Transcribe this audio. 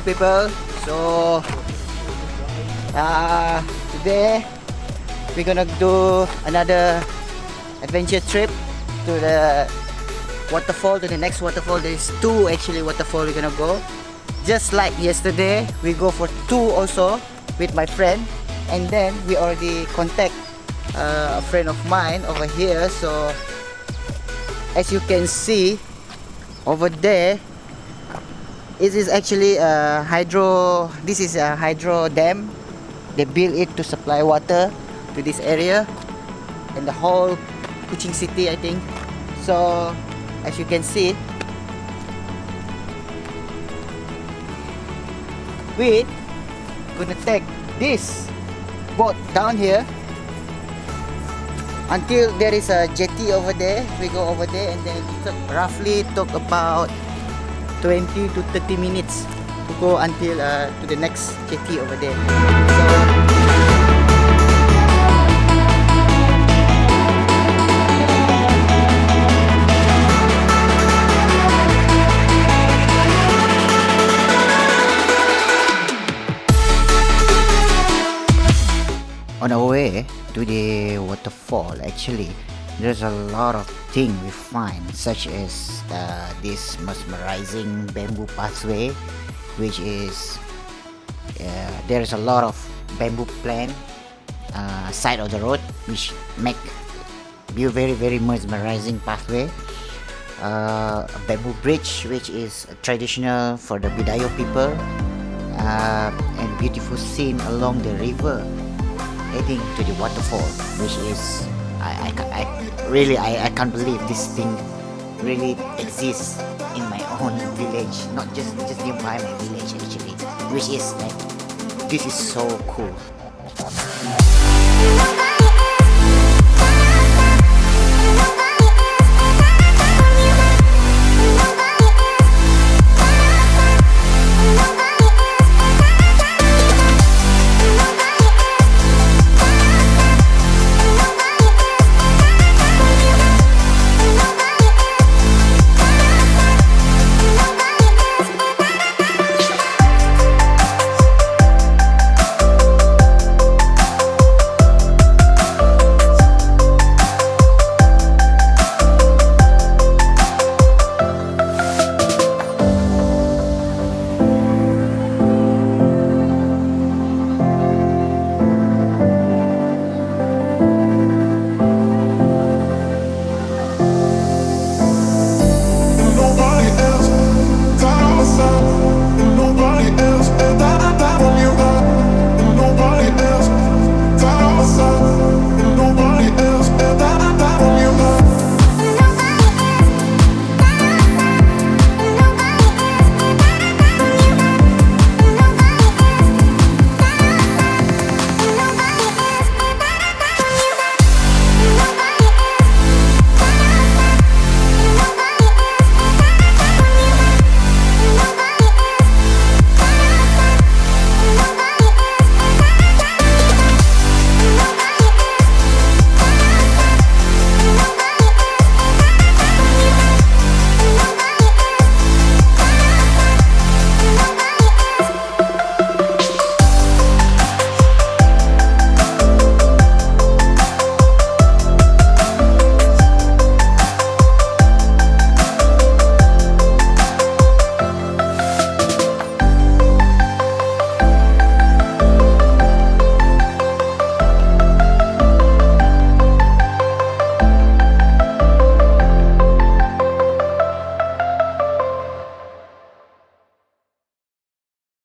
people. So today we're gonna do another adventure trip to the waterfall, to the next waterfall. There is two actually waterfall we're gonna go. Just like yesterday, we go for two also with my friend, and then we already contact a friend of mine over here. So as you can see over there, it is actually a hydro. This is a hydro dam. They built it to supply water to this area and the whole Kuching city, I think. So as you can see, we're gonna take this boat down here until there is a jetty over there. We go over there, and then it roughly took about 20 to 30 minutes to go until to the next jetty over there. So on our way to the waterfall, actually there's a lot of things we find, such as this mesmerizing bamboo pathway, which is there is a lot of bamboo plant side of the road, which make view very mesmerizing pathway. A bamboo bridge, which is traditional for the Bidayo people, and beautiful scene along the river heading to the waterfall, which is I can't believe this thing really exists in my own village, not just nearby my village actually, which is like, this is so cool.